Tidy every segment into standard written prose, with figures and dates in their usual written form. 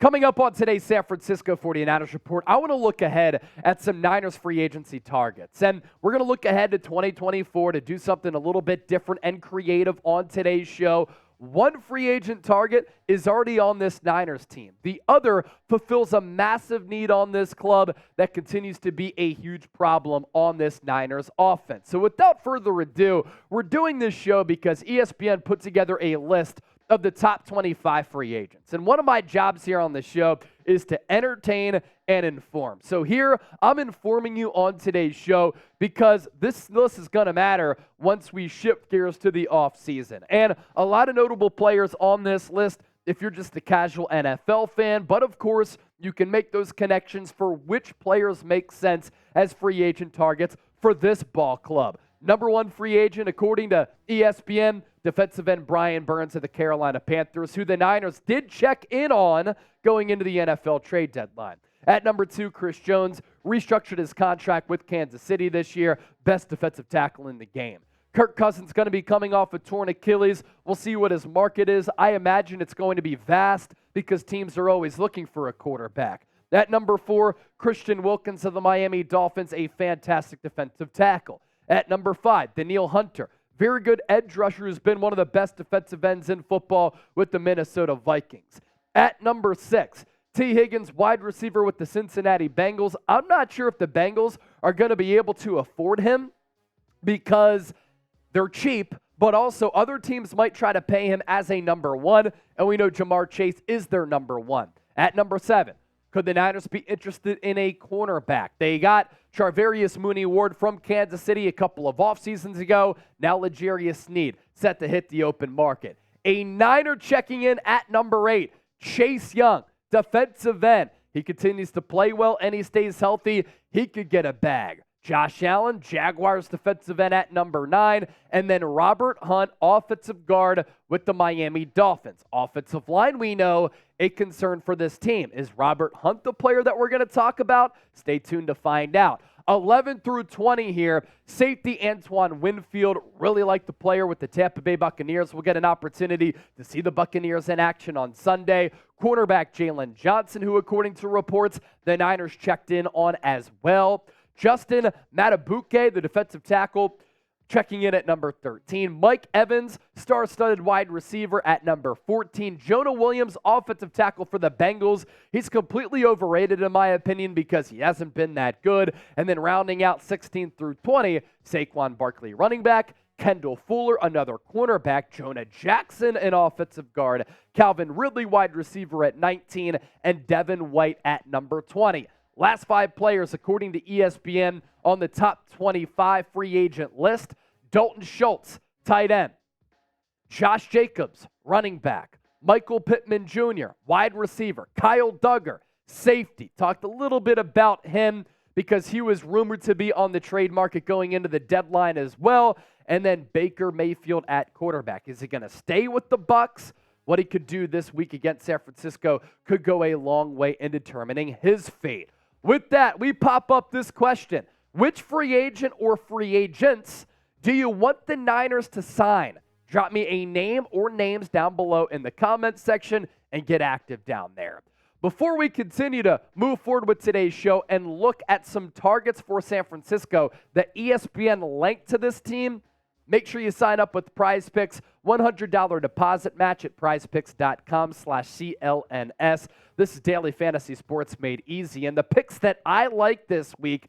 Coming up on today's San Francisco 49ers Report, I want to look ahead at some Niners free agency targets. And we're going to look ahead to 2024 to do something a little bit different and creative on today's show. One free agent target is already on this Niners team. The other fulfills a massive need on this club that continues to be a huge problem on this Niners offense. So without further ado, we're doing this show because ESPN put together a list of the top 25 free agents. And one of my jobs here on the show is to entertain and inform. So here, I'm informing you on today's show because this list is going to matter once we shift gears to the offseason. And a lot of notable players on this list if you're just a casual NFL fan, but of course, you can make those connections for which players make sense as free agent targets for this ball club. Number one free agent, according to ESPN, defensive end Brian Burns of the Carolina Panthers, who the Niners did check in on going into the NFL trade deadline. At number two, Chris Jones restructured his contract with Kansas City this year, best defensive tackle in the game. Kirk Cousins going to be coming off a torn Achilles. We'll see what his market is. I imagine it's going to be vast because teams are always looking for a quarterback. At number four, Christian Wilkins of the Miami Dolphins, a fantastic defensive tackle. At number five, Danielle Hunter, very good edge rusher who's been one of the best defensive ends in football with the Minnesota Vikings. At number six, T. Higgins, wide receiver with the Cincinnati Bengals. I'm not sure if the Bengals are going to be able to afford him because they're cheap, but also other teams might try to pay him as a number one, and we know Jamar Chase is their number one. At number seven, could the Niners be interested in a cornerback? They got Charvarius Mooney-Ward from Kansas City a couple of off seasons ago. Now L'Jarius Sneed set to hit the open market. A Niner checking in at number eight, Chase Young, defensive end. He continues to play well and he stays healthy. He could get a bag. Josh Allen, Jaguars defensive end at number 9, and then Robert Hunt, offensive guard with the Miami Dolphins. Offensive line, we know, a concern for this team. Is Robert Hunt the player that we're going to talk about? Stay tuned to find out. 11 through 20 here. Safety Antoine Winfield, really like the player with the Tampa Bay Buccaneers. We'll get an opportunity to see the Buccaneers in action on Sunday. Cornerback Jalen Johnson, who according to reports, the Niners checked in on as well. Justin Matabuke, the defensive tackle, checking in at number 13. Mike Evans, star-studded wide receiver at number 14. Jonah Williams, offensive tackle for the Bengals. He's completely overrated in my opinion because he hasn't been that good. And then rounding out 16 through 20, Saquon Barkley, running back. Kendall Fuller, another cornerback. Jonah Jackson, an offensive guard. Calvin Ridley, wide receiver at 19. And Devin White at number 20. Last five players, according to ESPN, on the top 25 free agent list. Dalton Schultz, tight end. Josh Jacobs, running back. Michael Pittman Jr., wide receiver. Kyle Duggar, safety. Talked a little bit about him because he was rumored to be on the trade market going into the deadline as well. And then Baker Mayfield at quarterback. Is he going to stay with the Bucs? What he could do this week against San Francisco could go a long way in determining his fate. With that, we pop up this question. Which free agent or free agents do you want the Niners to sign? Drop me a name or names down below in the comments section and get active down there. Before we continue to move forward with today's show and look at some targets for San Francisco that ESPN linked to this team, make sure you sign up with Prize Picks. $100 deposit match at prizepicks.com/CLNS. This is Daily Fantasy Sports made easy. And the picks that I like this week,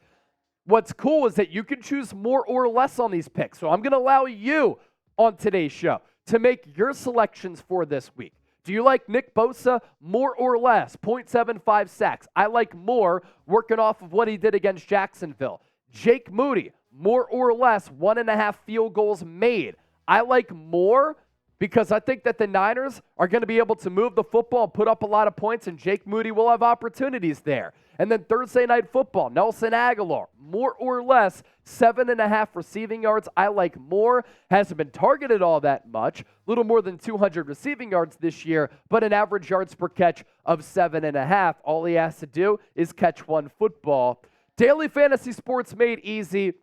what's cool is that you can choose more or less on these picks. So I'm going to allow you on today's show to make your selections for this week. Do you like Nick Bosa more or less? 0.75 sacks. I like more, working off of what he did against Jacksonville. Jake Moody, more or less, 1.5 field goals made. I like more because I think that the Niners are going to be able to move the football and put up a lot of points, and Jake Moody will have opportunities there. And then Thursday Night Football, Nelson Aguilar, more or less, 7.5 receiving yards. I like more. Hasn't been targeted all that much. Little more than 200 receiving yards this year, but an average yards per catch of 7.5. All he has to do is catch one football. Daily Fantasy Sports made easy.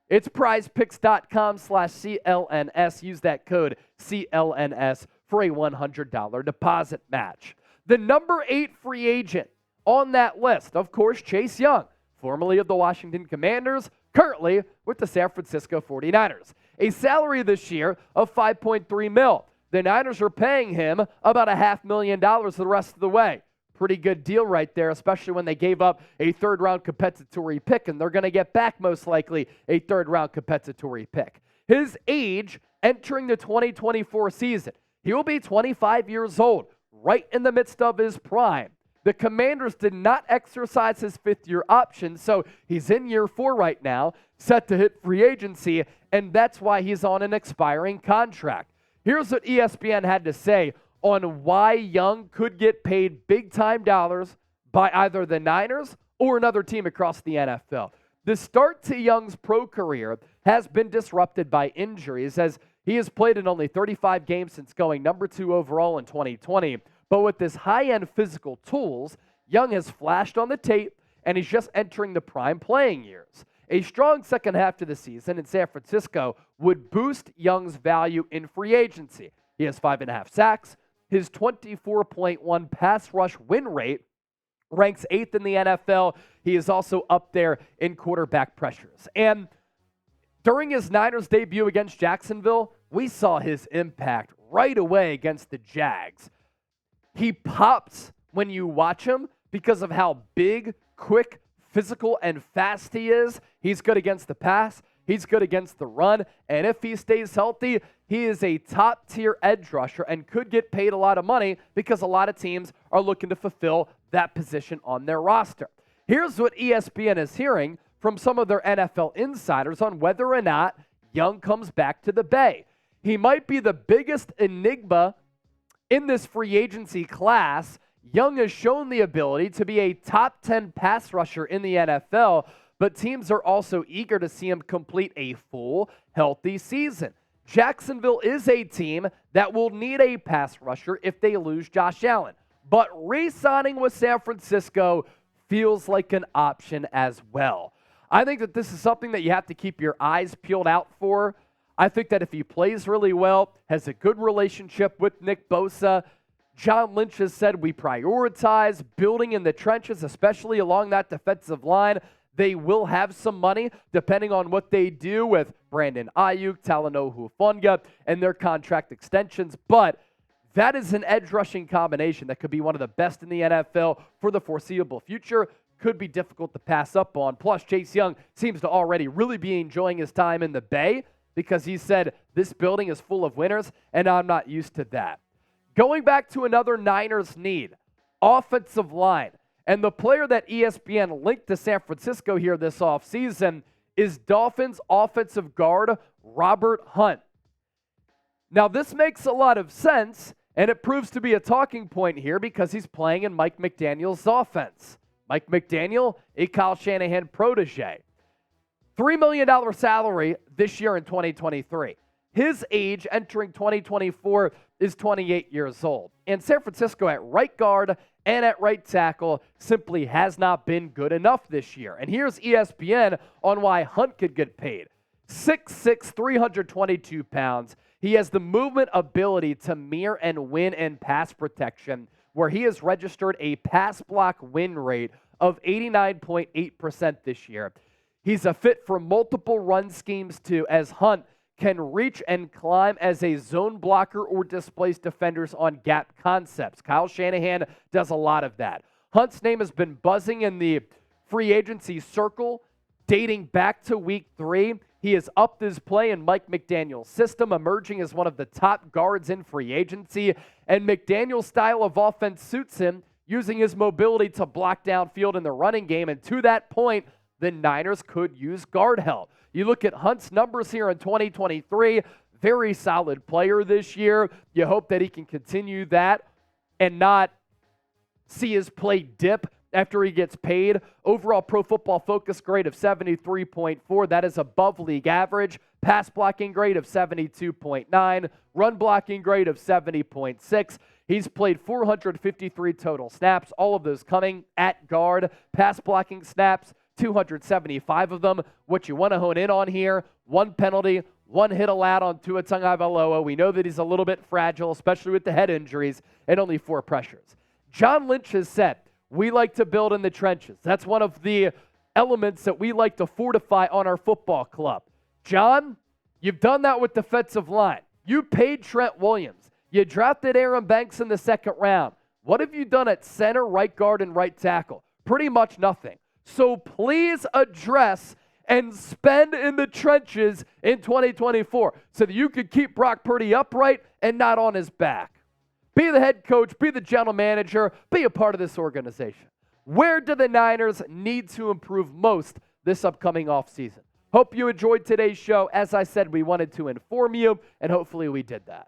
It's prizepicks.com/CLNS. Use that code CLNS for a $100 deposit match. The number 8 free agent on that list, of course, Chase Young, formerly of the Washington Commanders, currently with the San Francisco 49ers. A salary this year of $5.3 million. The Niners are paying him about $500,000 the rest of the way. Pretty good deal right there, especially when they gave up a third-round compensatory pick, and they're going to get back most likely a third-round compensatory pick. His age entering the 2024 season, he will be 25 years old, right in the midst of his prime. The Commanders did not exercise his fifth-year option, so he's in year 4 right now, set to hit free agency, and that's why he's on an expiring contract. Here's what ESPN had to say on why Young could get paid big-time dollars by either the Niners or another team across the NFL. The start to Young's pro career has been disrupted by injuries, as he has played in only 35 games since going number 2 overall in 2020. But with his high-end physical tools, Young has flashed on the tape, and he's just entering the prime playing years. A strong second half to the season in San Francisco would boost Young's value in free agency. He has 5.5 sacks. His 24.1 pass rush win rate ranks 8th in the NFL. He is also up there in quarterback pressures. And during his Niners debut against Jacksonville, we saw his impact right away against the Jags. He pops when you watch him because of how big, quick, physical, and fast he is. He's good against the pass. He's good against the run. And if he stays healthy, he is a top-tier edge rusher and could get paid a lot of money because a lot of teams are looking to fulfill that position on their roster. Here's what ESPN is hearing from some of their NFL insiders on whether or not Young comes back to the Bay. He might be the biggest enigma in this free agency class. Young has shown the ability to be a top 10 pass rusher in the NFL, but teams are also eager to see him complete a full, healthy season. Jacksonville is a team that will need a pass rusher if they lose Josh Allen, but re-signing with San Francisco feels like an option as well. I think that this is something that you have to keep your eyes peeled out for. I think that if he plays really well, has a good relationship with Nick Bosa, John Lynch has said we prioritize building in the trenches, especially along that defensive line. They will have some money depending on what they do with Brandon Ayuk, Talanoa Hufanga, and their contract extensions. But that is an edge rushing combination that could be one of the best in the NFL for the foreseeable future. Could be difficult to pass up on. Plus, Chase Young seems to already really be enjoying his time in the Bay because he said, this building is full of winners, and I'm not used to that. Going back to another Niners need, offensive line. And the player that ESPN linked to San Francisco here this offseason is Dolphins offensive guard Robert Hunt. Now, this makes a lot of sense, and it proves to be a talking point here because he's playing in Mike McDaniel's offense. Mike McDaniel, a Kyle Shanahan protege. $3 million salary this year in 2023. His age entering 2024 is 28 years old. And San Francisco at right guard and at right tackle simply has not been good enough this year. And here's ESPN on why Hunt could get paid. 6'6", 322 pounds. He has the movement ability to mirror and win in pass protection, where he has registered a pass block win rate of 89.8% this year. He's a fit for multiple run schemes too, as Hunt can reach and climb as a zone blocker or displace defenders on gap concepts. Kyle Shanahan does a lot of that. Hunt's name has been buzzing in the free agency circle dating back to week 3. He has upped his play in Mike McDaniel's system, emerging as one of the top guards in free agency. And McDaniel's style of offense suits him, using his mobility to block downfield in the running game. And to that point, the Niners could use guard help. You look at Hunt's numbers here in 2023, very solid player this year. You hope that he can continue that and not see his play dip after he gets paid. Overall Pro Football Focus grade of 73.4. That is above league average. Pass blocking grade of 72.9. Run blocking grade of 70.6. He's played 453 total snaps, all of those coming at guard. Pass blocking snaps, 275 of them. What you want to hone in on here, 1 penalty, 1 hit allowed on Tua Tagovailoa. We know that he's a little bit fragile, especially with the head injuries, and only 4 pressures. John Lynch has said, we like to build in the trenches. That's one of the elements that we like to fortify on our football club. John, you've done that with defensive line. You paid Trent Williams. You drafted Aaron Banks in the second round. What have you done at center, right guard, and right tackle? Pretty much nothing. So please address and spend in the trenches in 2024 so that you could keep Brock Purdy upright and not on his back. Be the head coach, be the general manager, be a part of this organization. Where do the Niners need to improve most this upcoming offseason? Hope you enjoyed today's show. As I said, we wanted to inform you, and hopefully we did that.